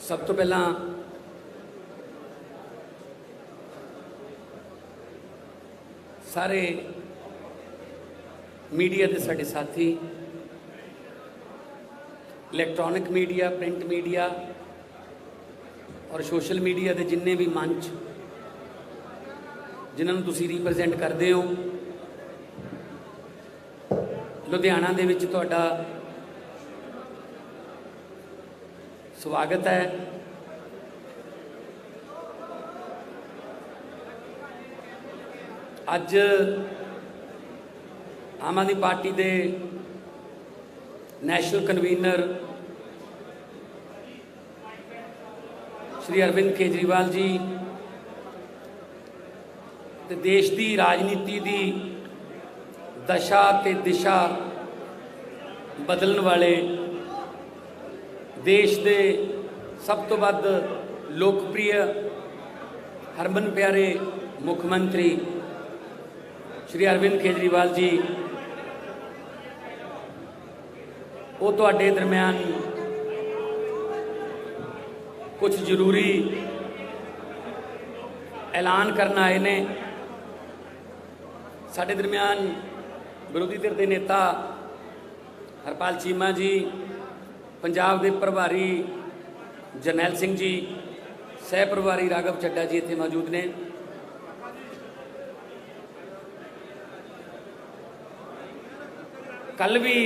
सब तो पहला सारे मीडिया के साडे साथी, इलैक्ट्रॉनिक मीडिया, प्रिंट मीडिया और सोशल मीडिया के जिन्ने भी मंच जिन्होंने तुसी रिप्रजेंट करते हो, लुधियाना दे विच तुहाडा स्वागत है। अज आम आदमी पार्टी के नैशनल कन्वीनर श्री अरविंद केजरीवाल जी ते देश की राजनीति की दशा ते दिशा बदलने वाले देश के सब तो वध लोकप्रिय हरमन प्यारे मुख्यमंत्री श्री अरविंद केजरीवाल जी वो तुहाडे दरम्यान कुछ जरूरी ऐलान करना आए ने। साडे दरम्यान विरोधी धिर के नेता हरपाल चीमा जी, पंजाब के प्रभारी जरनैल सिंह जी, सह प्रभारी राघव चड्डा जी इत्थे मौजूद ने। कल भी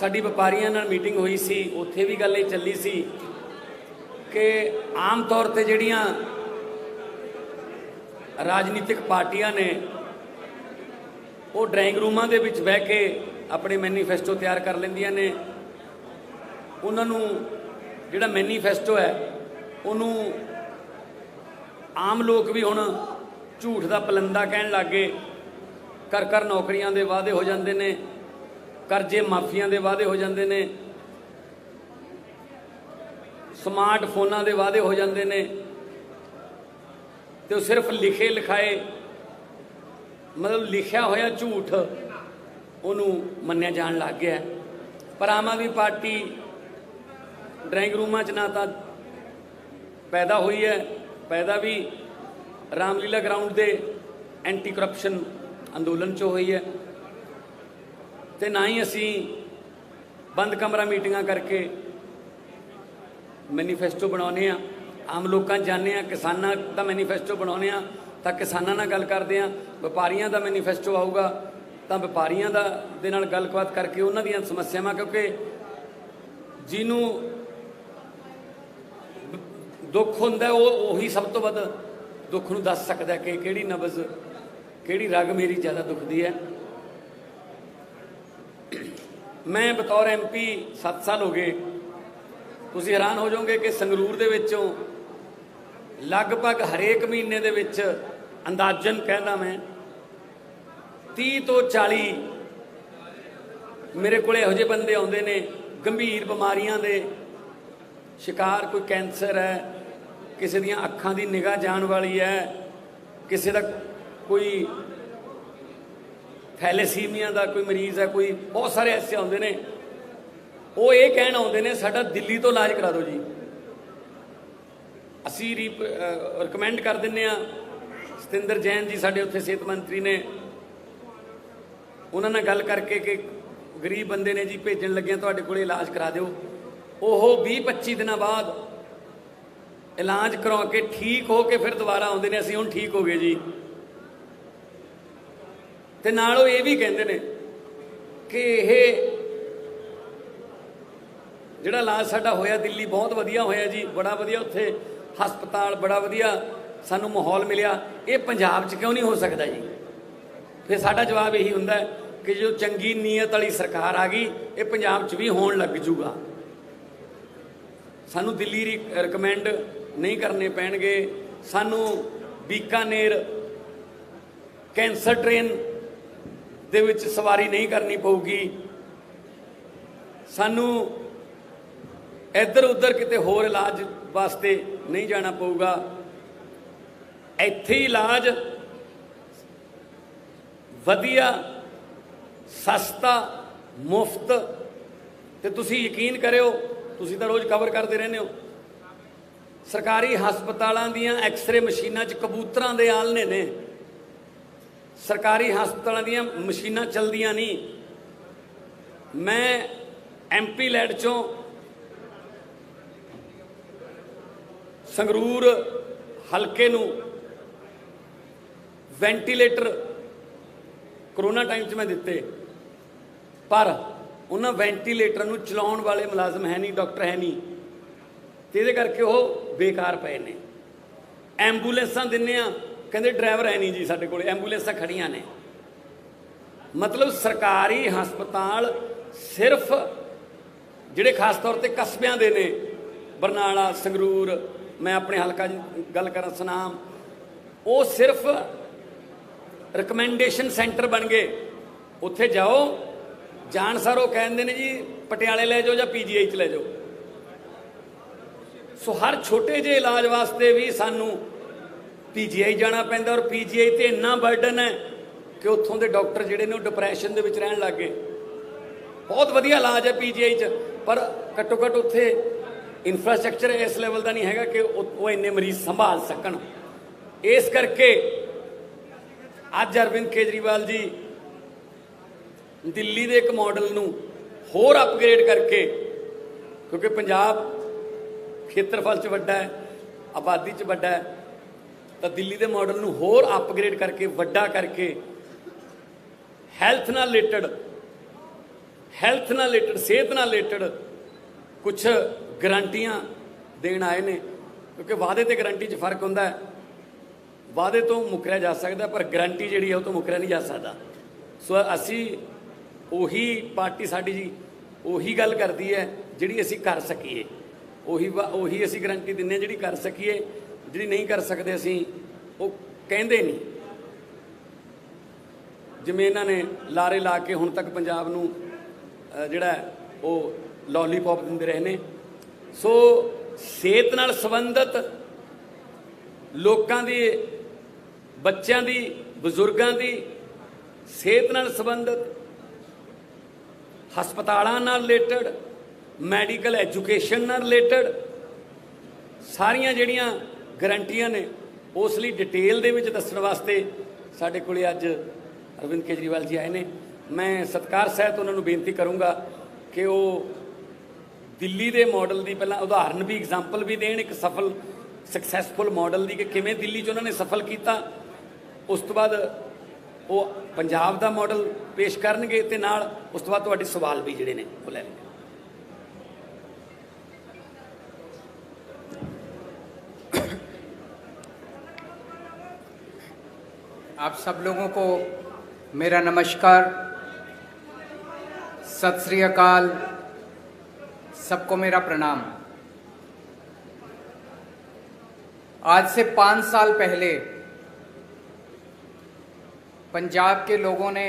साडी व्यापारियों नाल मीटिंग हुई सी, उत्थे भी गल चली सी कि आम तौर पर जिहड़ियां राजनीतिक पार्टियां ने वो ड्राइंग रूमां दे विच बह के अपने मैनीफेस्टो तैयार कर लैंदियां ने। उन्होंने जिहड़ा मैनीफेस्टो है उन्होंने आम लोग भी हुण झूठ का पलंदा कहन लग गए। कर कर नौकरियां दे वादे हो जाते हैं, करजे माफिया के वादे हो जाते हैं, स्मार्ट फोनां के वादे हो जाते हैं, तो सिर्फ लिखे लिखाए मतलब लिखा होया झूठ उन्होंने मन्निया जान लग गया। पर आम आदमी पार्टी ड्राइंग रूमां च ना तो पैदा हुई है, पैदा भी रामलीला ग्राउंड के एंटी करप्शन अंदोलन चो हुई है, तो ना ही असी बंद कमरा मीटिंगां करके मैनीफेस्टो बनाने। आम लोग जाने, किसानों का मैनीफेस्टो बनाने तो किसानों नाल गल करते हैं, व्यापारियों का मैनीफेस्टो आऊगा तो व्यापारियों दे नाल गलबात करके उन्हां दीयां समस्यावां, क्योंकि जिन्हों दुख हुंदा वो उही सब तो वध दुख नूं दस सकदा कि किहड़ी नबज किहड़ी रग मेरी ज़्यादा दुखदी है। मैं बतौर MP 7 साल हो गए, तुसीं हैरान हो जाओगे कि संगरूर दे विचों लगभग हरेक महीने दे विच अंदाजन कहना मैं 30 तो 40 मेरे को यहो जिहे बंदे आउंदे ने गंभीर बीमारियां दे शिकार। कोई कैंसर है, किसी दियां अखां दी निगाह जाण वाली है, किसी दा कोई थैलेसीमिया का कोई मरीज़ है, कोई बहुत सारे ऐसे आउंदे ने। वो ये कहण आउंदे ने साडा दिल्ली तो इलाज करा दो जी। असी रिकमेंड कर दिंदे आ। सतिंदर जैन जी साडे उत्थे सेहत मंत्री ने, उन्हां नाल गल करके कि गरीब बंदे ने जी भेजण लगे तुहाडे कोल इलाज करा दिओ। ओह 20-25 दिनों बाद इलाज करवा के ठीक हो के फिर दोबारा आउंदे ने, असीं हुण ठीक हो गए जी। ते नाल ओह ये भी कहंदे ने कि यह जिहड़ा इलाज साडा होया दिल्ली बहुत वधिया होया जी, बड़ा वधिया उत्थे हस्पताल बड़ा वधिया सानू माहौल मिलिया, ये पंजाब च क्यों नहीं हो सकता जी। फिर साडा जवाब यही हुंदा है कि जो चंगी नीयत वाली सरकार आ गई ये पंजाब च भी होण लग जूगा। सानू दिल्ली रिकमेंड नहीं करने पैणगे, सानू बीकानेर कैंसर ट्रेन दे विच सवारी नहीं करनी पऊगी, सानू इधर उधर किते होर इलाज वास्ते नहीं जाना पऊगा। इत्थे ही इलाज वधिया सस्ता मुफ्त, तो तुसी यकीन करो, तुसी तो रोज़ खबर करते रहने हो ਸਰਕਾਰੀ ਹਸਪਤਾਲਾਂ ਦੀਆਂ ਐਕਸ-ਰੇ ਮਸ਼ੀਨਾਂ 'ਚ ਕਬੂਤਰਾਂ ਦੇ ਆਲਣੇ ਨੇ। ਸਰਕਾਰੀ ਹਸਪਤਾਲਾਂ ਦੀਆਂ ਮਸ਼ੀਨਾਂ ਚੱਲਦੀਆਂ ਨਹੀਂ। ਮੈਂ ਐਮਪੀ ਲੈਡ 'ਚੋਂ ਸੰਗਰੂਰ ਹਲਕੇ ਨੂੰ ਵੈਂਟੀਲੇਟਰ ਕਰੋਨਾ ਟਾਈਮ 'ਚ ਮੈਂ ਦਿੱਤੇ, ਪਰ ਉਹਨਾਂ ਵੈਂਟੀਲੇਟਰ ਨੂੰ ਚਲਾਉਣ ਵਾਲੇ ਮੁਲਾਜ਼ਮ ਹੈ ਨਹੀਂ, ਡਾਕਟਰ ਹੈ ਨਹੀਂ, ਤੇ ਇਹਦੇ ਕਰਕੇ ਉਹ ਬੇਕਾਰ ਪਏ ਨੇ। ਐਂਬੂਲੈਂਸਾਂ ਦਿੰਦੇ ਆ, ਕਹਿੰਦੇ ਡਰਾਈਵਰ ਹੈ ਨਹੀਂ ਜੀ ਸਾਡੇ ਕੋਲ, ਐਂਬੂਲੈਂਸਾਂ ਖੜੀਆਂ ਨੇ। ਮਤਲਬ ਸਰਕਾਰੀ ਹਸਪਤਾਲ ਸਿਰਫ ਜਿਹੜੇ ਖਾਸ ਤੌਰ ਤੇ ਕਸਬਿਆਂ ਦੇ ਨੇ, ਬਰਨਾਲਾ, ਸੰਗਰੂਰ, ਮੈਂ ਆਪਣੇ ਹਲਕਾ ਦੀ ਗੱਲ ਕਰਾਂ ਸੁਨਾਮ, ਉਹ ਸਿਰਫ ਰਿਕਮੈਂਡੇਸ਼ਨ ਸੈਂਟਰ ਬਣ ਗਏ। ਉੱਥੇ ਜਾਓ, ਜਾਣ ਸਾਰ ਉਹ ਕਹਿੰਦੇ ਨੇ ਜੀ ਪਟਿਆਲੇ ਲੈ ਜਾਓ ਜਾਂ ਪੀਜੀਆਈ 'ਚ ਲੈ ਜਾਓ। ਸੋ ਹਰ ਛੋਟੇ ਜਿਹੇ ਇਲਾਜ ਵਾਸਤੇ ਵੀ ਸਾਨੂੰ ਪੀਜੀਆਈ ਜਾਣਾ ਪੈਂਦਾ, ਔਰ ਪੀਜੀਆਈ ਤੇ ਇੰਨਾ ਬਰਡਨ ਹੈ ਕਿ ਉੱਥੋਂ ਦੇ ਡਾਕਟਰ ਜਿਹੜੇ ਨੇ ਉਹ ਡਿਪਰੈਸ਼ਨ ਦੇ ਵਿੱਚ ਰਹਿਣ ਲੱਗ ਗਏ। ਬਹੁਤ ਵਧੀਆ ਇਲਾਜ ਹੈ ਪੀਜੀਆਈ 'ਚ, ਪਰ ਘੱਟੋ ਘੱਟ ਉੱਥੇ ਇਨਫਰਾਸਟ੍ਰਕਚਰ ਇਸ ਲੈਵਲ ਦਾ ਨਹੀਂ ਹੈਗਾ ਕਿ ਉਹ ਇੰਨੇ ਮਰੀਜ਼ ਸੰਭਾਲ ਸਕਣ। ਇਸ ਕਰਕੇ ਅੱਜ ਅਰਵਿੰਦ ਕੇਜਰੀਵਾਲ ਜੀ ਦਿੱਲੀ ਦੇ ਇੱਕ ਮਾਡਲ ਨੂੰ ਹੋਰ ਅਪਗ੍ਰੇਡ ਕਰਕੇ, ਕਿਉਂਕਿ ਪੰਜਾਬ ਖੇਤਰਫਲ 'ਚ ਵੱਡਾ ਹੈ, ਆਬਾਦੀ 'ਚ ਵੱਡਾ ਹੈ, ਤਾਂ ਦਿੱਲੀ ਦੇ ਮਾਡਲ ਨੂੰ ਹੋਰ ਅਪਗ੍ਰੇਡ ਕਰਕੇ, ਵੱਡਾ ਕਰਕੇ ਹੈਲਥ ਨਾਲ ਰਿਲੇਟਡ, ਸਿਹਤ ਨਾਲ ਰਿਲੇਟਡ ਕੁਛ ਗਰੰਟੀਆਂ ਦੇਣ ਆਏ ਨੇ। ਕਿਉਂਕਿ ਵਾਅਦੇ ਤੇ ਗਰੰਟੀ 'ਚ ਫਰਕ ਹੁੰਦਾ ਹੈ। ਵਾਅਦੇ ਤੋਂ ਮੁੱਕਰਿਆ ਜਾ ਸਕਦਾ, ਪਰ ਗਰੰਟੀ ਜਿਹੜੀ ਹੈ ਉਹ ਤੋਂ ਮੁੱਕਰਿਆ ਨਹੀਂ ਜਾ ਸਕਦਾ। ਸੋ ਅਸੀਂ ਉਹੀ ਪਾਰਟੀ ਸਾਡੀ ਜੀ ਉਹੀ ਗੱਲ ਕਰਦੀ ਹੈ ਜਿਹੜੀ ਅਸੀਂ ਕਰ ਸਕੀਏ, ਉਹੀ ਅਸੀਂ ਗਰੰਟੀ ਦਿੰਦੇ ਹਾਂ ਜਿਹੜੀ ਕਰ ਸਕੀਏ। ਜਿਹੜੀ ਨਹੀਂ ਕਰ ਸਕਦੇ ਅਸੀਂ ਉਹ ਕਹਿੰਦੇ ਨਹੀਂ। ਜਿਵੇਂ ਇਹਨਾਂ ਨੇ ਲਾਰੇ ਲਾ ਕੇ ਹੁਣ ਤੱਕ ਪੰਜਾਬ ਨੂੰ ਜਿਹੜਾ ਉਹ ਲੋਲੀਪੌਪ ਦਿੰਦੇ ਰਹੇ ਨੇ। ਸੋ ਸਿਹਤ ਨਾਲ ਸੰਬੰਧਿਤ ਲੋਕਾਂ ਦੀ, ਬੱਚਿਆਂ ਦੀ, ਬਜ਼ੁਰਗਾਂ ਦੀ ਸਿਹਤ ਨਾਲ ਸੰਬੰਧਿਤ, ਹਸਪਤਾਲਾਂ ਨਾਲ ਰਿਲੇਟਡ, ਮੈਡੀਕਲ ਐਜੂਕੇਸ਼ਨ ਨਾਲ ਰਿਲੇਟਡ ਸਾਰੀਆਂ ਜਿਹੜੀਆਂ ਗਰੰਟੀਆਂ ਨੇ, ਉਸ ਲਈ ਡਿਟੇਲ ਦੇ ਵਿੱਚ ਦੱਸਣ ਵਾਸਤੇ ਸਾਡੇ ਕੋਲੇ ਅੱਜ ਅਰਵਿੰਦ ਕੇਜਰੀਵਾਲ ਜੀ ਆਏ ਨੇ। ਮੈਂ ਸਤਿਕਾਰ ਸਹਿਤ ਉਹਨਾਂ ਨੂੰ ਬੇਨਤੀ ਕਰੂੰਗਾ ਕਿ ਉਹ ਦਿੱਲੀ ਦੇ ਮਾਡਲ ਦੀ ਪਹਿਲਾਂ ਉਦਾਹਰਨ ਵੀ, ਐਗਜ਼ਾਮਪਲ ਵੀ ਦੇਣ, ਇੱਕ ਸਫਲ ਸਕਸੈਸਫੁਲ ਮਾਡਲ ਦੀ, ਕਿ ਕਿਵੇਂ ਦਿੱਲੀ 'ਚ ਉਹਨਾਂ ਨੇ ਸਫਲ ਕੀਤਾ। ਉਸ ਤੋਂ ਬਾਅਦ ਉਹ ਪੰਜਾਬ ਦਾ ਮਾਡਲ ਪੇਸ਼ ਕਰਨਗੇ ਤੇ ਨਾਲ ਉਸ ਤੋਂ ਬਾਅਦ ਤੁਹਾਡੇ ਸਵਾਲ ਵੀ ਜਿਹੜੇ ਨੇ ਉਹ ਲੈ ਲੈਣਗੇ। आप सब लोगों को मेरा नमस्कार, सत श्री अकाल, सबको मेरा प्रणाम। आज से 5 साल पहले पंजाब के लोगों ने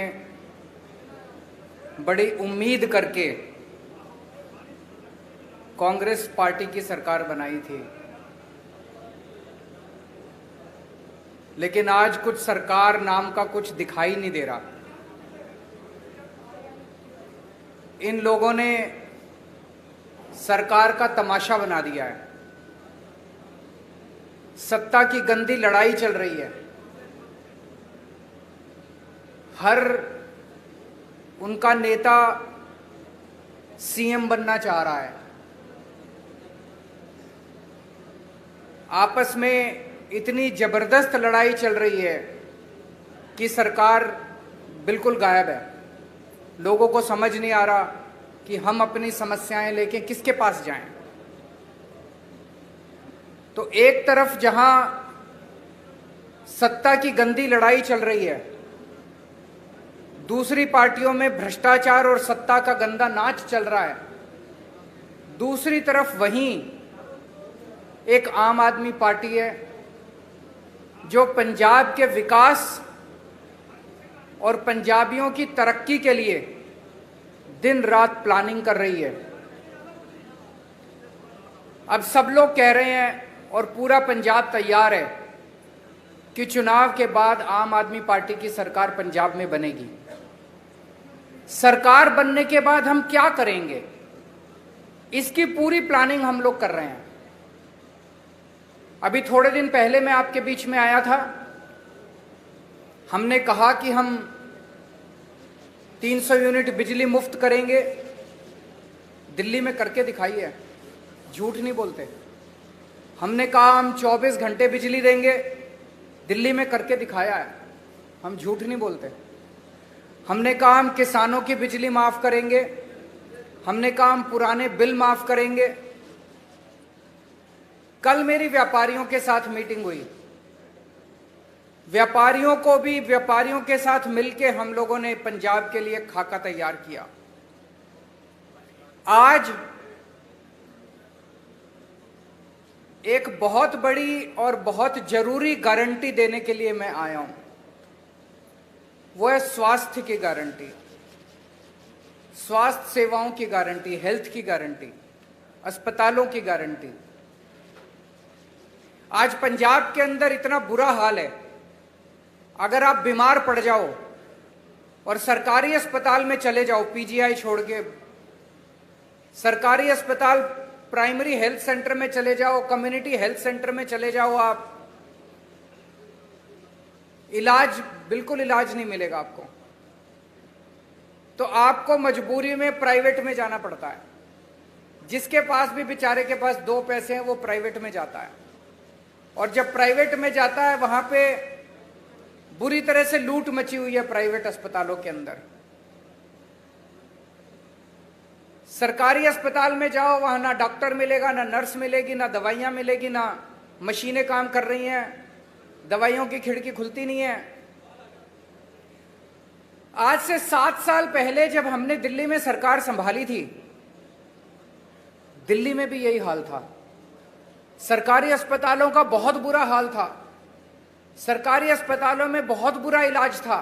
बड़ी उम्मीद करके कांग्रेस पार्टी की सरकार बनाई थी, लेकिन आज कुछ सरकार नाम का कुछ दिखाई नहीं दे रहा। इन लोगों ने सरकार का तमाशा बना दिया है। सत्ता की गंदी लड़ाई चल रही है। हर उनका नेता सीएम बनना चाह रहा है। आपस में इतनी जबरदस्त लड़ाई चल रही है कि सरकार बिल्कुल गायब है। लोगों को समझ नहीं आ रहा कि हम अपनी समस्याएं लेके किसके पास जाएं। तो एक तरफ जहां सत्ता की गंदी लड़ाई चल रही है, दूसरी पार्टियों में भ्रष्टाचार और सत्ता का गंदा नाच चल रहा है। दूसरी तरफ वहीं एक आम आदमी पार्टी है जो पंजाब के विकास और पंजाबियों की तरक्की के लिए दिन रात प्लानिंग कर रही है। अब सब लोग कह रहे हैं और पूरा पंजाब तैयार है कि चुनाव के बाद आम आदमी पार्टी की सरकार पंजाब में बनेगी। सरकार बनने के बाद हम क्या करेंगे, इसकी पूरी प्लानिंग हम लोग कर रहे हैं। अभी थोड़े दिन पहले मैं आपके बीच में आया था, हमने कहा कि हम 300 यूनिट बिजली मुफ्त करेंगे। दिल्ली में करके दिखाई है, झूठ नहीं बोलते। हमने कहा हम 24 घंटे बिजली देंगे, दिल्ली में करके दिखाया है, हम झूठ नहीं बोलते। हमने कहा हम किसानों की बिजली माफ करेंगे, हमने कहा हम पुराने बिल माफ करेंगे। कल मेरी व्यापारियों के साथ मीटिंग हुई, व्यापारियों के साथ मिलकर हम लोगों ने पंजाब के लिए खाका तैयार किया। आज एक बहुत बड़ी और बहुत जरूरी गारंटी देने के लिए मैं आया हूं, वो है स्वास्थ्य की गारंटी, स्वास्थ्य सेवाओं की गारंटी, हेल्थ की गारंटी, अस्पतालों की गारंटी। आज पंजाब के अंदर इतना बुरा हाल है, अगर आप बीमार पड़ जाओ और सरकारी अस्पताल में चले जाओ, पीजीआई छोड़ के सरकारी अस्पताल, प्राइमरी हेल्थ सेंटर में चले जाओ, कम्युनिटी हेल्थ सेंटर में चले जाओ, आप बिल्कुल इलाज नहीं मिलेगा आपको। तो आपको मजबूरी में प्राइवेट में जाना पड़ता है। जिसके पास भी बेचारे के पास 2 पैसे हैं वो प्राइवेट में जाता है, और जब प्राइवेट में जाता है वहां पे बुरी तरह से लूट मची हुई है प्राइवेट अस्पतालों के अंदर। सरकारी अस्पताल में जाओ, वहां ना डॉक्टर मिलेगा, ना नर्स मिलेगी, ना दवाइयां मिलेगी, ना मशीनें काम कर रही हैं, दवाइयों की खिड़की खुलती नहीं है। आज से 7 साल पहले जब हमने दिल्ली में सरकार संभाली थी, दिल्ली में भी यही हाल था। सरकारी अस्पतालों का बहुत बुरा हाल था, सरकारी अस्पतालों में बहुत बुरा इलाज था।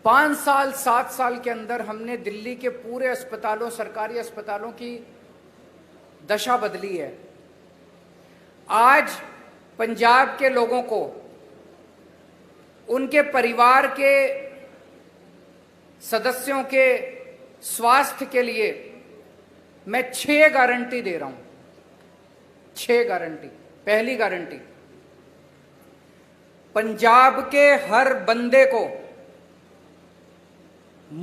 5 साल 7 साल के अंदर हमने दिल्ली के पूरे अस्पतालों, सरकारी अस्पतालों की दशा बदली है। आज पंजाब के लोगों को, उनके परिवार के सदस्यों के स्वास्थ्य के लिए मैं 6 गारंटी दे रहा हूं। 6 गारंटी। पहली गारंटी, पंजाब के हर बंदे को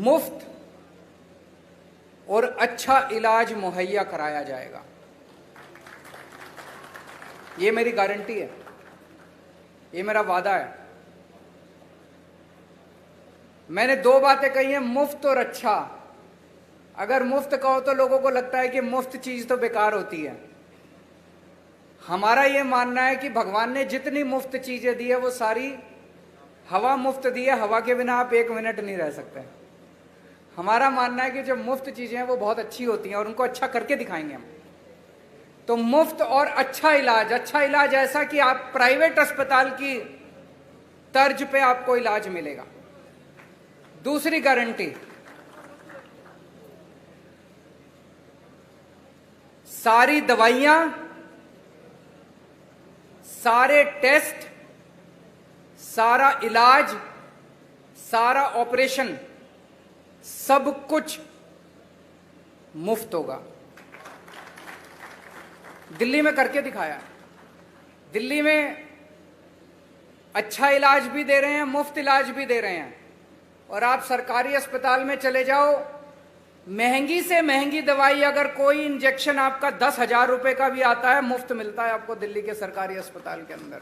मुफ्त और अच्छा इलाज मुहैया कराया जाएगा। ये मेरी गारंटी है, ये मेरा वादा है। मैंने 2 बातें कही हैं, मुफ्त और अच्छा। अगर मुफ्त कहो तो लोगों को लगता है कि मुफ्त चीज तो बेकार होती है। हमारा ये मानना है कि भगवान ने जितनी मुफ्त चीजें दी है वो सारी हवा मुफ्त दी है, हवा के बिना आप 1 मिनट नहीं रह सकते। हमारा मानना है कि जो मुफ्त चीजें हैं वो बहुत अच्छी होती हैं और उनको अच्छा करके दिखाएंगे हम। तो मुफ्त और अच्छा इलाज ऐसा कि आप प्राइवेट अस्पताल की तर्ज पे आपको इलाज मिलेगा। दूसरी गारंटी, सारी दवाइयां, सारे टेस्ट, सारा इलाज, सारा ऑपरेशन, सब कुछ मुफ्त होगा। दिल्ली में करके दिखाया। दिल्ली में अच्छा इलाज भी दे रहे हैं, मुफ्त इलाज भी दे रहे हैं। और आप सरकारी अस्पताल में चले जाओ, महंगी से महंगी दवाई, अगर कोई इंजेक्शन आपका 10,000 रुपए का भी आता है, मुफ्त मिलता है आपको दिल्ली के सरकारी अस्पताल के अंदर।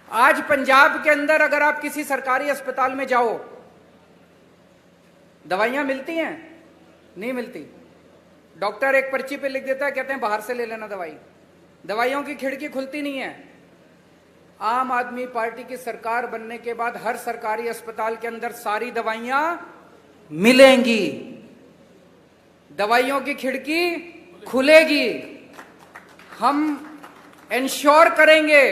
आज पंजाब के अंदर अगर आप किसी सरकारी अस्पताल में जाओ, दवाइयां मिलती हैं? नहीं मिलती। डॉक्टर एक पर्ची पे लिख देता है, कहते हैं बाहर से ले लेना दवाई। दवाइयों की खिड़की खुलती नहीं है। आम आदमी पार्टी की सरकार बनने के बाद हर सरकारी अस्पताल के अंदर सारी दवाइयां मिलेंगी, दवाइयों की खिड़की खुलेगी। हम इंश्योर करेंगे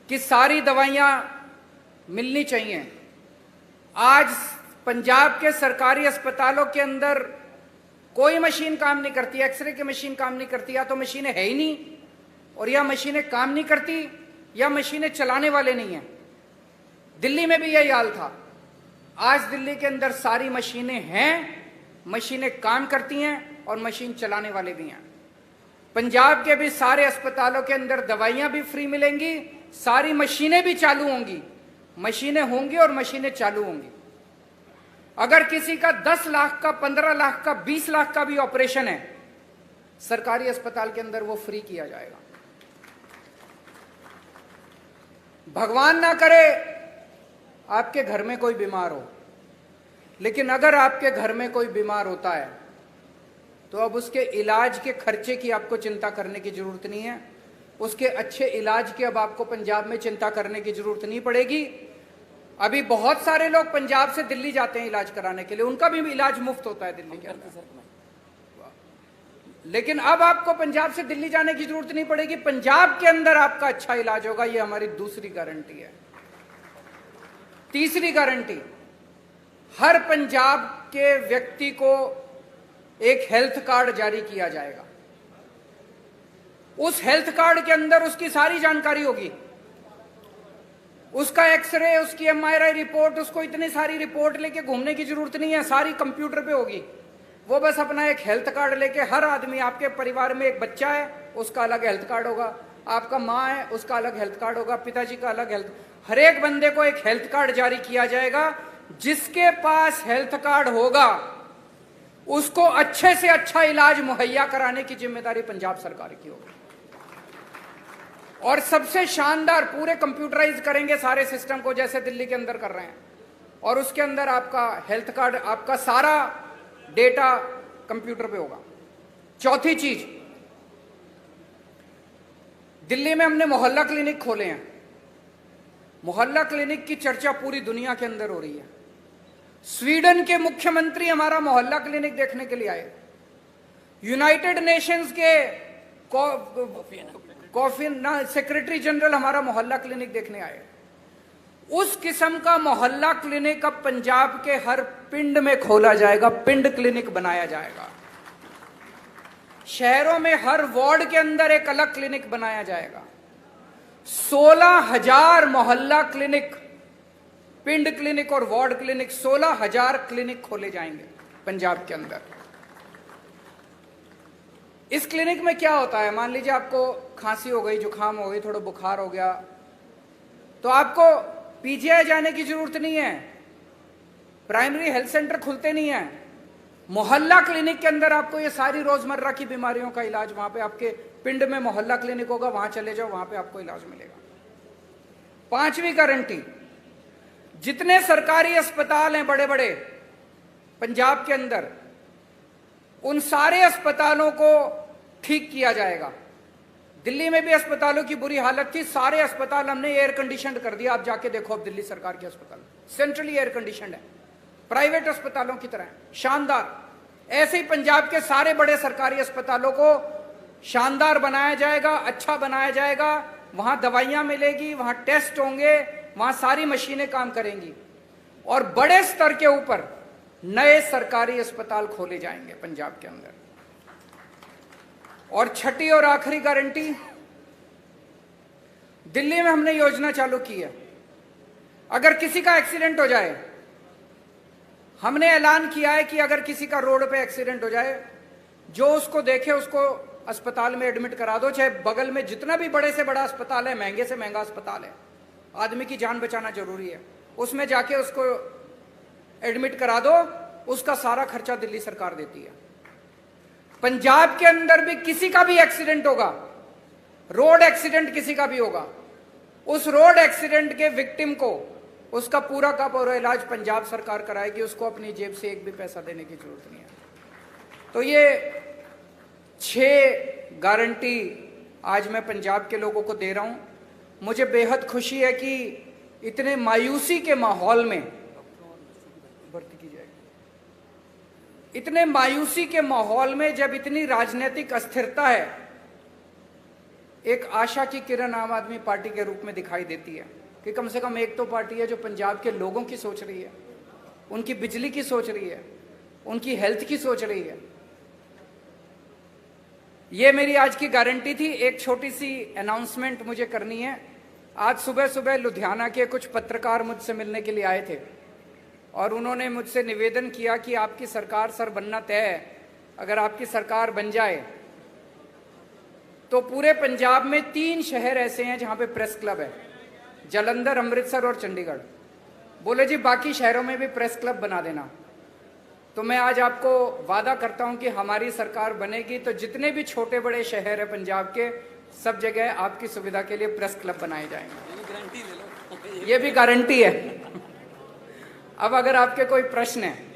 कि सारी दवाइयां मिलनी चाहिए। आज पंजाब के सरकारी अस्पतालों के अंदर कोई मशीन काम नहीं करती, एक्सरे की मशीन काम नहीं करती, या तो मशीनें है ही नहीं, और या मशीनें काम नहीं करती, या मशीनें चलाने वाले नहीं हैं। दिल्ली में भी यही हाल था। आज दिल्ली के अंदर सारी मशीनें हैं, मशीनें काम करती हैं और मशीन चलाने वाले भी हैं। पंजाब के भी सारे अस्पतालों के अंदर दवाइयां भी फ्री मिलेंगी, सारी मशीनें भी चालू होंगी, मशीनें होंगी और मशीनें चालू होंगी। अगर किसी का 10 लाख का, 15 लाख का, 20 लाख का भी ऑपरेशन है, सरकारी अस्पताल के अंदर वो फ्री किया जाएगा। भगवान ना करे आपके घर में कोई बीमार हो, लेकिन अगर आपके घर में कोई बीमार होता है तो अब उसके इलाज के खर्चे की आपको चिंता करने की जरूरत नहीं है। उसके अच्छे इलाज की अब आपको पंजाब में चिंता करने की जरूरत नहीं पड़ेगी। अभी बहुत सारे लोग पंजाब से दिल्ली जाते हैं इलाज कराने के लिए, उनका भी इलाज मुफ्त होता है दिल्ली के अंदर। लेकिन अब आपको पंजाब से दिल्ली जाने की जरूरत नहीं पड़ेगी, पंजाब के अंदर आपका अच्छा इलाज होगा। ये हमारी दूसरी गारंटी है। तीसरी गारंटी, हर पंजाब के व्यक्ति को एक हेल्थ कार्ड जारी किया जाएगा। उस हेल्थ कार्ड के अंदर उसकी सारी जानकारी होगी, उसका एक्सरे, उसकी एमआरआई रिपोर्ट, उसको इतनी सारी रिपोर्ट लेके घूमने की जरूरत नहीं है, सारी कंप्यूटर पे होगी। वो बस अपना एक हेल्थ कार्ड लेके, हर आदमी, आपके परिवार में एक बच्चा है उसका अलग हेल्थ कार्ड होगा, आपका माँ है उसका अलग हेल्थ कार्ड होगा, पिताजी का अलग हेल्थ, हर एक बंदे को एक हेल्थ कार्ड जारी किया जाएगा। जिसके पास हेल्थ कार्ड होगा उसको अच्छे से अच्छा इलाज मुहैया कराने की जिम्मेदारी पंजाब सरकार की होगी। और सबसे शानदार, पूरे कंप्यूटराइज करेंगे सारे सिस्टम को जैसे दिल्ली के अंदर कर रहे हैं, और उसके अंदर आपका हेल्थ कार्ड, आपका सारा डेटा कंप्यूटर पे होगा। चौथी चीज, दिल्ली में हमने मोहल्ला क्लिनिक खोले हैं। मोहल्ला क्लिनिक की चर्चा पूरी दुनिया के अंदर हो रही है। स्वीडन के मुख्यमंत्री हमारा मोहल्ला क्लिनिक देखने के लिए आए, यूनाइटेड नेशंस के सेक्रेटरी जनरल हमारा मोहल्ला क्लिनिक देखने आए। उस किस्म का मोहल्ला क्लिनिक अब पंजाब के हर पिंड में खोला जाएगा, पिंड क्लिनिक बनाया जाएगा। शहरों में हर वार्ड के अंदर एक अलग क्लिनिक बनाया जाएगा। 16,000 मोहल्ला क्लिनिक, पिंड क्लिनिक और वार्ड क्लिनिक, 16,000 क्लिनिक खोले जाएंगे पंजाब के अंदर। इस क्लिनिक में क्या होता है, मान लीजिए आपको खांसी हो गई, जुकाम हो गई, थोड़ा बुखार हो गया, तो आपको पीजीआई जाने की जरूरत नहीं है, प्राइमरी हेल्थ सेंटर खुलते नहीं है। मोहल्ला क्लिनिक के अंदर आपको ये सारी रोजमर्रा की बीमारियों का इलाज, वहां पे आपके पिंड में मोहल्ला क्लिनिक होगा, वहां चले जाओ, वहां पे आपको इलाज मिलेगा। पांचवी गारंटी, जितने सरकारी अस्पताल हैं बड़े बड़े पंजाब के अंदर, उन सारे अस्पतालों को ठीक किया जाएगा। दिल्ली में भी अस्पतालों की बुरी हालत थी, सारे अस्पताल हमने एयर कंडीशनड कर दिया। आप जाके देखो, अब दिल्ली सरकार के अस्पताल सेंट्रली एयर कंडीशनड है, प्राइवेट अस्पतालों की तरह शानदार। ऐसे ही पंजाब के सारे बड़े सरकारी अस्पतालों को शानदार बनाया जाएगा, अच्छा बनाया जाएगा। वहां दवाइयां मिलेगी, वहां टेस्ट होंगे, वहां सारी मशीनें काम करेंगी, और बड़े स्तर के ऊपर नए सरकारी अस्पताल खोले जाएंगे पंजाब के अंदर। और छठी और आखिरी गारंटी, दिल्ली में हमने योजना चालू की है, अगर किसी का एक्सीडेंट हो जाए, हमने ऐलान किया है कि अगर किसी का रोड पे एक्सीडेंट हो जाए, जो उसको देखे उसको अस्पताल में एडमिट करा दो, चाहे बगल में जितना भी बड़े से बड़ा अस्पताल है, महंगे से महंगा अस्पताल है, आदमी की जान बचाना जरूरी है, उसमें जाके उसको एडमिट करा दो, उसका सारा खर्चा दिल्ली सरकार देती है। पंजाब के अंदर भी किसी का भी एक्सीडेंट होगा, रोड एक्सीडेंट किसी का भी होगा, उस रोड एक्सीडेंट के विक्टिम को उसका पूरा का पूरा इलाज पंजाब सरकार कराएगी, उसको अपनी जेब से एक भी पैसा देने की जरूरत नहीं है। तो ये 6 गारंटी आज मैं पंजाब के लोगों को दे रहा हूं। मुझे बेहद खुशी है कि इतने मायूसी के माहौल में, भर्ती की जाएगी, इतने मायूसी के माहौल में जब इतनी राजनीतिक अस्थिरता है, एक आशा की किरण आम आदमी पार्टी के रूप में दिखाई देती है कि कम से कम एक तो पार्टी है जो पंजाब के लोगों की सोच रही है, उनकी बिजली की सोच रही है, उनकी हेल्थ की सोच रही है। ये मेरी आज की गारंटी थी। एक छोटी सी अनाउंसमेंट मुझे करनी है। आज सुबह सुबह लुधियाना के कुछ पत्रकार मुझसे मिलने के लिए आए थे और उन्होंने मुझसे निवेदन किया कि आपकी सरकार सर बनना तय है, अगर आपकी सरकार बन जाए तो पूरे पंजाब में 3 शहर ऐसे हैं जहां पे प्रेस क्लब है, जालंधर, अमृतसर और चंडीगढ़। बोले जी बाकी शहरों में भी प्रेस क्लब बना देना। तो मैं आज आपको वादा करता हूं कि हमारी सरकार बनेगी तो जितने भी छोटे बड़े शहर है पंजाब के, सब जगह आपकी सुविधा के लिए प्रेस क्लब बनाए जाएंगे। ये भी गारंटी है। अब अगर आपके कोई प्रश्न है।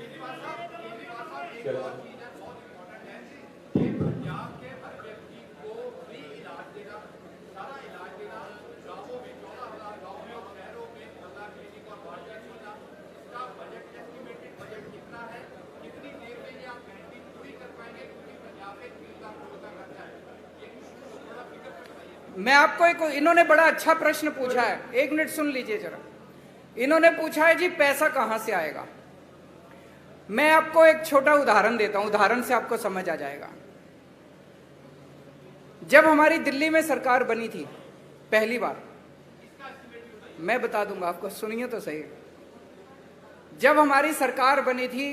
मैं आपको एक, इन्होंने बड़ा अच्छा प्रश्न पूछा है, 1 मिनट सुन लीजिए जरा। इन्होंने पूछा है जी पैसा कहां से आएगा। मैं आपको एक छोटा उदाहरण देता हूं, उदाहरण से आपको समझ आ जाएगा। जब हमारी दिल्ली में सरकार बनी थी पहली बार, मैं बता दूंगा आपको, सुनिए तो सही। जब हमारी सरकार बनी थी,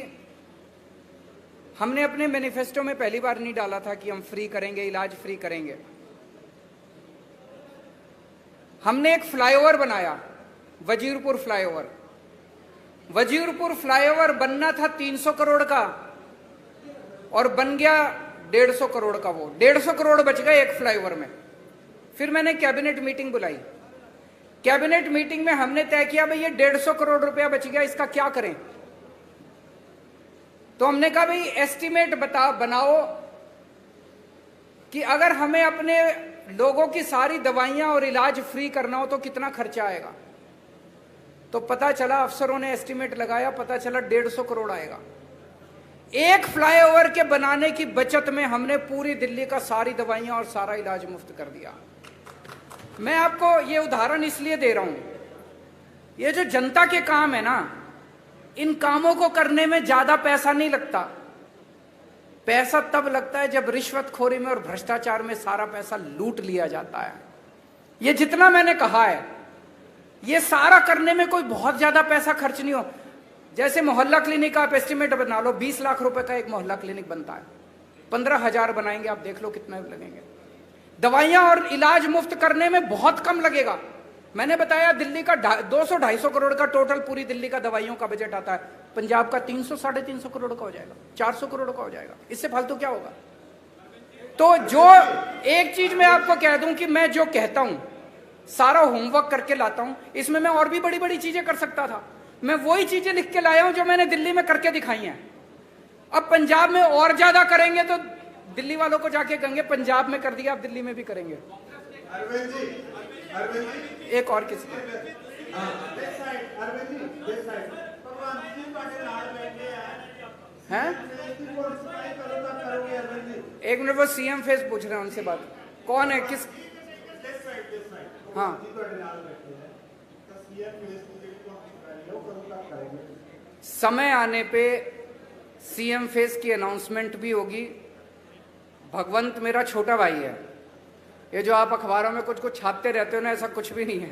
हमने अपने मैनिफेस्टो में पहली बार नहीं डाला था कि हम फ्री करेंगे, इलाज फ्री करेंगे। हमने एक फ्लाईओवर बनाया, वजीरपुर फ्लाईओवर। वजीरपुर फ्लाईओवर बनना था 300 करोड़ का और बन गया 150 करोड़ का। वो 150 करोड़ बच गए एक फ्लाईओवर में। फिर मैंने कैबिनेट मीटिंग बुलाई। कैबिनेट मीटिंग में हमने तय किया भाई ये 150 करोड़ रुपया बच गया, इसका क्या करें। तो हमने कहा भाई एस्टीमेट बनाओ कि अगर हमें अपने लोगों की सारी दवाइयां और इलाज फ्री करना हो तो कितना खर्चा आएगा। तो पता चला, अफसरों ने एस्टीमेट लगाया, पता चला 150 करोड़ आएगा। एक फ्लाईओवर के बनाने की बचत में हमने पूरी दिल्ली का सारी दवाइयां और सारा इलाज मुफ्त कर दिया। मैं आपको ये उदाहरण इसलिए दे रहा हूं, ये जो जनता के काम है ना, इन कामों को करने में ज्यादा पैसा नहीं लगता। पैसा तब लगता है जब रिश्वतखोरी में और भ्रष्टाचार में सारा पैसा लूट लिया जाता है। ये जितना मैंने कहा है, ये सारा करने में कोई बहुत ज्यादा पैसा खर्च नहीं हो। जैसे मोहल्ला क्लिनिक आप एस्टिमेट बना लो, 20 लाख रुपए का एक मोहल्ला क्लिनिक बनता है, 15,000 बनाएंगे, आप देख लो कितना लगेंगे। दवाइयां और इलाज मुफ्त करने में बहुत कम लगेगा। मैंने बताया दिल्ली का 200-250 करोड़ का टोटल पूरी दिल्ली का दवाइयों का बजट आता है, पंजाब का 300-350 करोड़ का हो जाएगा, 400 करोड़ का हो जाएगा। इससे फालतू क्या होगा। तो जो एक चीज मैं आपको कह दूं कि मैं जो कहता हूं सारा होमवर्क करके लाता हूं, इसमें मैं और भी बड़ी बड़ी चीजें कर सकता था। मैं वही चीजें लिख के लाया हूं जो मैंने दिल्ली में करके दिखाई हैं। अब पंजाब में और ज्यादा करेंगे तो दिल्ली वालों को जाके कहेंगे पंजाब में कर दिया, अब दिल्ली में भी करेंगे। एक और किसी हैं, एक मिनट, वो सीएम फेस पूछ रहे हैं, उनसे बात। कौन है, किस? हाँ, समय आने पे सीएम फेस की अनाउंसमेंट भी होगी। भगवंत मेरा छोटा भाई है। ये जो आप अखबारों में कुछ कुछ छापते रहते हो ना, ऐसा कुछ भी नहीं है।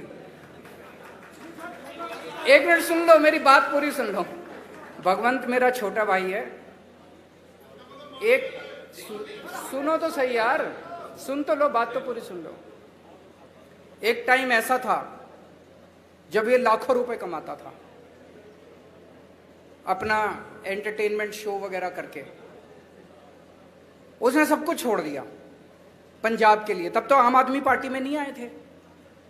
एक मिनट सुन लो, मेरी बात पूरी सुन लो। भगवंत मेरा छोटा भाई है। एक सुनो तो सही यार, सुन तो लो, बात तो पूरी सुन लो। एक टाइम ऐसा था जब ये लाखों रुपए कमाता था अपना एंटरटेनमेंट शो वगैरह करके। उसने सब कुछ छोड़ दिया पंजाब के लिए। तब तो आम आदमी पार्टी में नहीं आए थे,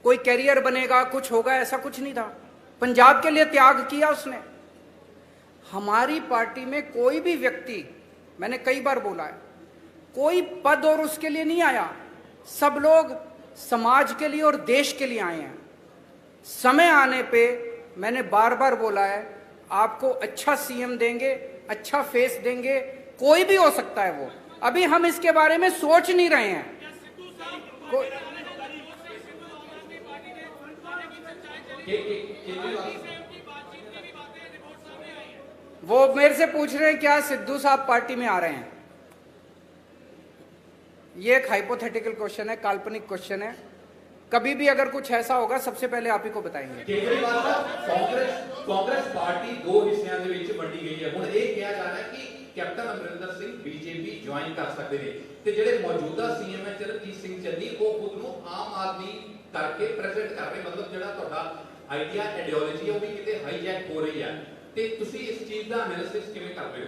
कोई कैरियर बनेगा, कुछ होगा, ऐसा कुछ नहीं था। पंजाब के लिए त्याग किया उसने। हमारी पार्टी में कोई भी व्यक्ति, मैंने कई बार बोला है, कोई पद और उसके लिए नहीं आया। सब लोग समाज के लिए और देश के लिए आए हैं। समय आने पे मैंने बार बार बोला है, आपको अच्छा सीएम देंगे, अच्छा फेस देंगे, कोई भी हो सकता है वो। अभी हम इसके बारे में सोच नहीं रहे हैं। वो मेरे से पूछ रहे हैं क्या सिद्धू साहब पार्टी में आ रहे हैं। ये एक हाइपोथेटिकल क्वेश्चन है, काल्पनिक क्वेश्चन है। कभी भी अगर कुछ ऐसा होगा सबसे पहले आप ही को बताएंगे। केजरीवाल साहब, कांग्रेस पार्टी दो हिस्सों ਦੇ ਵਿੱਚ ਵੰਡੀ ਗਈ ਹੈ। ਹੁਣ ਇਹ ਕਿਹਾ ਜਾ ਰਿਹਾ ਹੈ ਕਿ captain Amarinder Singh BJP join ਕਰ ਸਕਦੇ ਨੇ ਤੇ ਜਿਹੜੇ ਮੌਜੂਦਾ ਸੀਐਮ ਹੈ ਚਰਨਜੀਤ ਸਿੰਘ ਚੰਨੀ ਉਹ ਖੁਦ ਨੂੰ ਆਮ ਆਦਮੀ ਕਰਕੇ ਪ੍ਰੈਜ਼ੈਂਟ ਕਰ ਰਹੇ, ਮਤਲਬ ਜਿਹੜਾ ਤੁਹਾਡਾ ਆਈਡੀਆ ਆਈਡੀਓਲੋਜੀ ਹੈ ਉਹ ਵੀ ਕਿਤੇ ਹਾਈਜੈਕ ਹੋ ਰਹੀ ਹੈ ਤੇ ਤੁਸੀਂ ਇਸ ਚੀਜ਼ ਦਾ ਐਨਾਲਿਸਿਸ ਕਿਵੇਂ ਕਰਦੇ ਹੋ?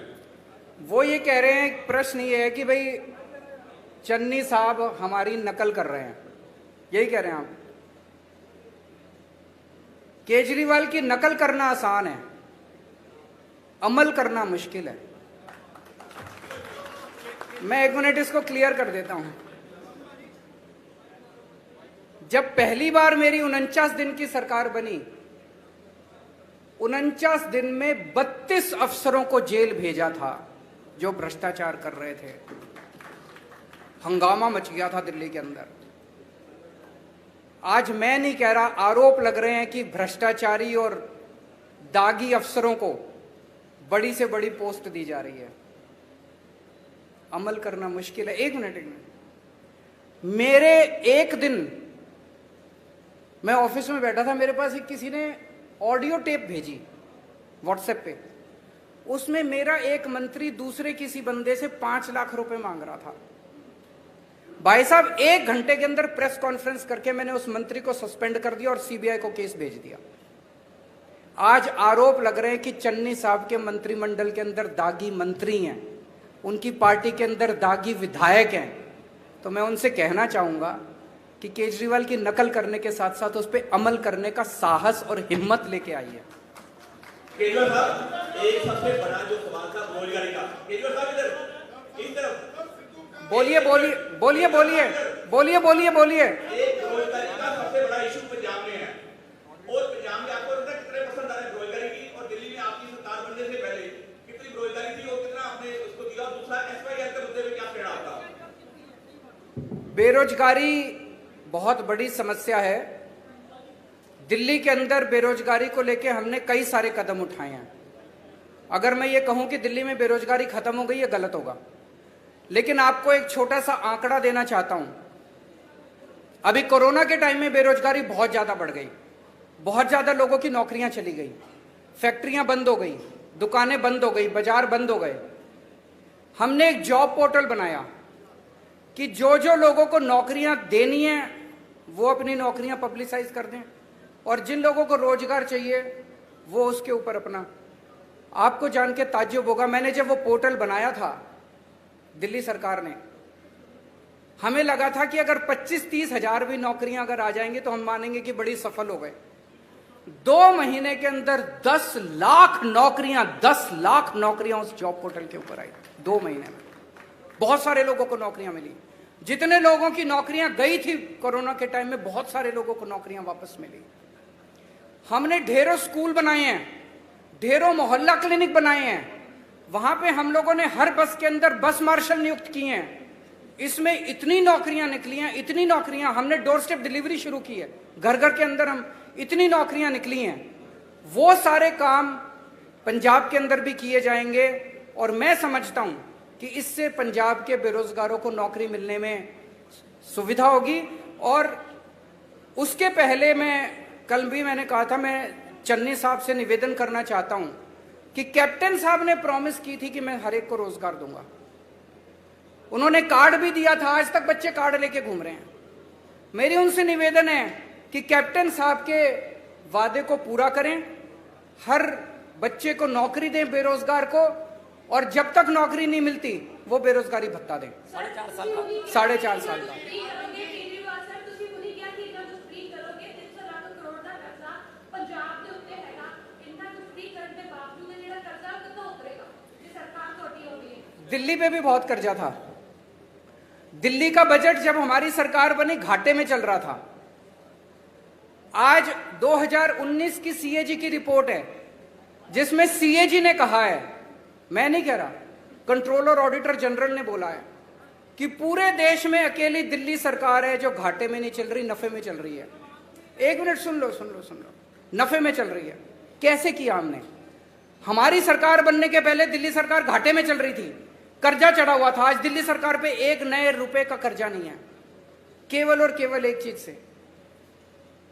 वो ये कह रहे हैं, प्रश्न ये है कि भाई चन्नी साहब हमारी नकल कर रहे हैं, यही कह रहे हैं आप? केजरीवाल की नकल करना आसान है, अमल करना मुश्किल है। मैं 1 मिनट इसको क्लियर कर देता हूं। जब पहली बार मेरी 49 दिन की सरकार बनी, 49 दिन में 32 अफसरों को जेल भेजा था जो भ्रष्टाचार कर रहे थे। हंगामा मच गया था दिल्ली के अंदर। आज मैं नहीं कह रहा, आरोप लग रहे हैं कि भ्रष्टाचारी और दागी अफसरों को बड़ी से बड़ी पोस्ट दी जा रही है। अमल करना मुश्किल है। एक मिनट मेरे एक दिन मैं ऑफिस में बैठा था, मेरे पास किसी ने ऑडियो टेप भेजी व्हाट्सएप पे। उसमें मेरा एक मंत्री दूसरे किसी बंदे से 5 लाख रुपए मांग रहा था। भाई साहब 1 घंटे के अंदर प्रेस कॉन्फ्रेंस करके मैंने उस मंत्री को सस्पेंड कर दिया और सीबीआई को केस भेज दिया। आज आरोप लग रहे हैं कि चन्नी साहब के मंत्रिमंडल के अंदर दागी मंत्री हैं, उनकी पार्टी के अंदर दागी विधायक हैं। तो मैं उनसे कहना चाहूंगा कि केजरीवाल की नकल करने के साथ साथ उस पर अमल करने का साहस और हिम्मत लेके आइए। केजरीवाल साहब, एक सबसे बड़ा जो सवाल था बेरोजगारी का, केजरीवाल साहब इधर इस तरफ बोलिए बोलिए बोलिए बोलिए बोलिए बोलिए बोलिए। एक बेरोजगारी का सबसे बड़ा इशू पंजाब में है और पंजाब में आपको लगता है कितने परसेंट आ रहे हैं बेरोजगारी की, और दिल्ली में आपकी सरकार बनने से पहले कितनी बेरोजगारी थी और कितना आपने उसको दिया? दूसरा एसवाईआर के मुद्दे में क्या कहना आपका? बेरोजगारी बहुत बड़ी समस्या है। दिल्ली के अंदर बेरोजगारी को लेकर हमने कई सारे कदम उठाए हैं। अगर मैं ये कहूं कि दिल्ली में बेरोजगारी खत्म हो गई, ये गलत होगा। लेकिन आपको एक छोटा सा आंकड़ा देना चाहता हूं। अभी कोरोना के टाइम में बेरोजगारी बहुत ज्यादा बढ़ गई, बहुत ज्यादा लोगों की नौकरियां चली गई, फैक्ट्रियां बंद हो गई, दुकानें बंद हो गई, बाजार बंद हो गए। हमने एक जॉब पोर्टल बनाया कि जो जो लोगों को नौकरियां देनी है वो अपनी नौकरियां पब्लिसाइज कर दें, और जिन लोगों को रोजगार चाहिए वो उसके ऊपर अपना। आपको जान के ताज्जुब होगा, मैंने जब वो पोर्टल बनाया था दिल्ली सरकार ने, हमें लगा था कि अगर 25-30 हजार भी नौकरियां अगर आ जाएंगी तो हम मानेंगे कि बड़ी सफल हो गए। 2 महीने के अंदर 10 लाख नौकरियां उस जॉब पोर्टल के ऊपर आई। 2 महीने में बहुत सारे लोगों को नौकरियां मिली। जितने लोगों की नौकरियां गई थी कोरोना के टाइम में, बहुत सारे लोगों को नौकरियां वापस मिली। हमने ढेरों स्कूल बनाए हैं, ढेरों मोहल्ला क्लिनिक बनाए हैं। वहां पे हम लोगों ने हर बस के अंदर बस मार्शल नियुक्त किए हैं। इसमें इतनी नौकरियां निकली हैं, इतनी नौकरियां। हमने डोर स्टेप डिलीवरी शुरू की है, घर घर के अंदर हम इतनी नौकरियां निकली हैं। वो सारे काम पंजाब के अंदर भी किए जाएंगे और मैं समझता हूं कि इससे पंजाब के बेरोजगारों को नौकरी मिलने में सुविधा होगी। और उसके पहले कल भी मैंने कहा था, मैं चन्नी साहब से निवेदन करना चाहता हूं कि कैप्टन साहब ने प्रॉमिस की थी कि मैं हर एक को रोजगार दूंगा। उन्होंने कार्ड भी दिया था, आज तक बच्चे कार्ड लेके घूम रहे हैं। मेरी उनसे निवेदन है कि कैप्टन साहब के वादे को पूरा करें, हर बच्चे को नौकरी दें बेरोजगार को, और जब तक नौकरी नहीं मिलती वो बेरोजगारी भत्ता दें। 4.5 साल का। दिल्ली पे भी बहुत कर्जा था। दिल्ली का बजट जब हमारी सरकार बनी घाटे में चल रहा था। आज 2019 की सीएजी की रिपोर्ट है जिसमें सीएजी ने कहा है, मैं नहीं कह रहा, कंट्रोलर ऑडिटर जनरल ने बोला है कि पूरे देश में अकेली दिल्ली सरकार है जो घाटे में नहीं चल रही, नफे में चल रही है। 1 मिनट सुन लो, नफे में चल रही है। कैसे किया हमने? हमारी सरकार बनने के पहले दिल्ली सरकार घाटे में चल रही थी, कर्जा चढ़ा हुआ था। आज दिल्ली सरकार पे 1 नए रुपए का कर्जा नहीं है। केवल और केवल एक चीज से,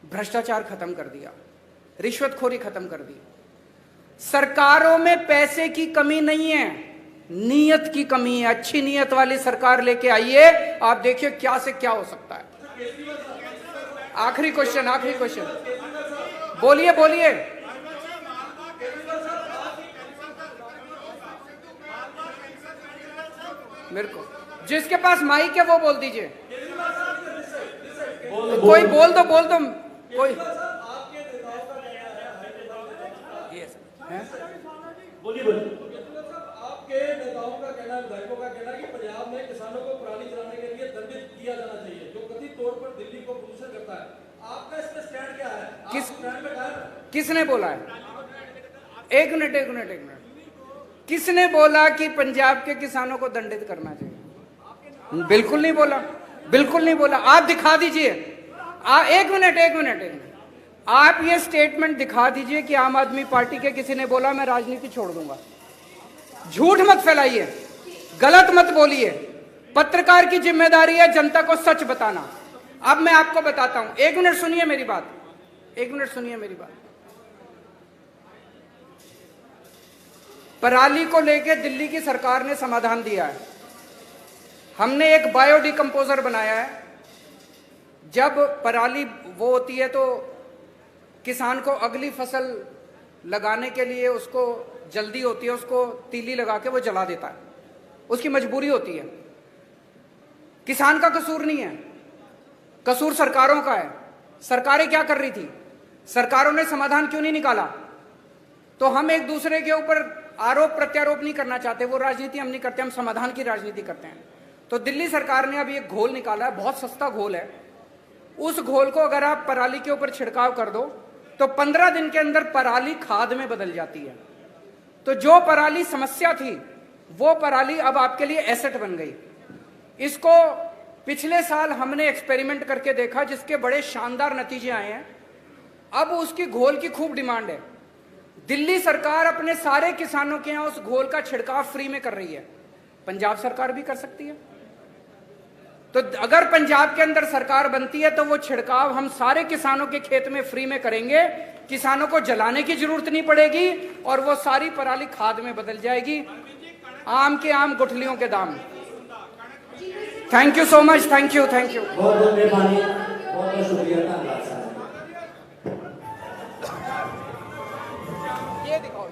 भ्रष्टाचार खत्म कर दिया, रिश्वतखोरी खत्म कर दी। सरकारों में पैसे की कमी नहीं है, नीयत की कमी है। अच्छी नीयत वाली सरकार लेके आइए, आप देखिए क्या से क्या हो सकता है। आखिरी क्वेश्चन, बोलिए बोलिए। मेरे को जिसके पास माइक है वो बोल दीजिए। कोई बोल दो कोई। बोलिए आपके नेताओं का कहना है, विधायकों का कहना है कि पंजाब में किसानों को पराली जलाने के लिए दंडित किया जाना चाहिए, जो कथित तौर पर दिल्ली को प्रदूषण करता है। आपका इस पे स्टैंड क्या है? किसने बोला है? एक मिनट। किसने बोला कि पंजाब के किसानों को दंडित करना चाहिए? बिल्कुल नहीं बोला। आप दिखा दीजिए। एक मिनट। आप ये स्टेटमेंट दिखा दीजिए कि आम आदमी पार्टी के किसी ने बोला मैं राजनीति छोड़ दूंगा। झूठ मत फैलाइए, गलत मत बोलिए। पत्रकार की जिम्मेदारी है जनता को सच बताना। अब मैं आपको बताता हूं, एक मिनट सुनिए मेरी बात। पराली को लेकर दिल्ली की सरकार ने समाधान दिया है। हमने एक बायोडिकम्पोजर बनाया है। जब पराली वो होती है तो किसान को अगली फसल लगाने के लिए उसको जल्दी होती है, उसको तीली लगा के वो जला देता है, उसकी मजबूरी होती है। किसान का कसूर नहीं है, कसूर सरकारों का है। सरकारें क्या कर रही थी? सरकारों ने समाधान क्यों नहीं निकाला? तो हम एक दूसरे के ऊपर आरोप प्रत्यारोप नहीं करना चाहते, वो राजनीति हम नहीं करते, हम समाधान की राजनीति करते हैं। तो दिल्ली सरकार ने अभी एक घोल निकाला है, बहुत सस्ता घोल है। उस घोल को अगर आप पराली के ऊपर छिड़काव कर दो तो 15 दिन के अंदर पराली खाद में बदल जाती है। तो जो पराली समस्या थी वो पराली अब आपके लिए एसेट बन गई। इसको पिछले साल हमने एक्सपेरिमेंट करके देखा, जिसके बड़े शानदार नतीजे आए हैं। अब उसकी घोल की खूब डिमांड है। दिल्ली सरकार अपने सारे किसानों के यहां उस घोल का छिड़काव फ्री में कर रही है। पंजाब सरकार भी कर सकती है। तो अगर पंजाब के अंदर सरकार बनती है तो वो छिड़काव हम सारे किसानों के खेत में फ्री में करेंगे। किसानों को जलाने की जरूरत नहीं पड़ेगी और वो सारी पराली खाद में बदल जाएगी। आम के आम गुठलियों के दाम। Thank you so much. Thank you. बहुत बहुत मेहरबानी, बहुत बहुत शुक्रिया, धन्यवाद साहब। ये दिखाओ।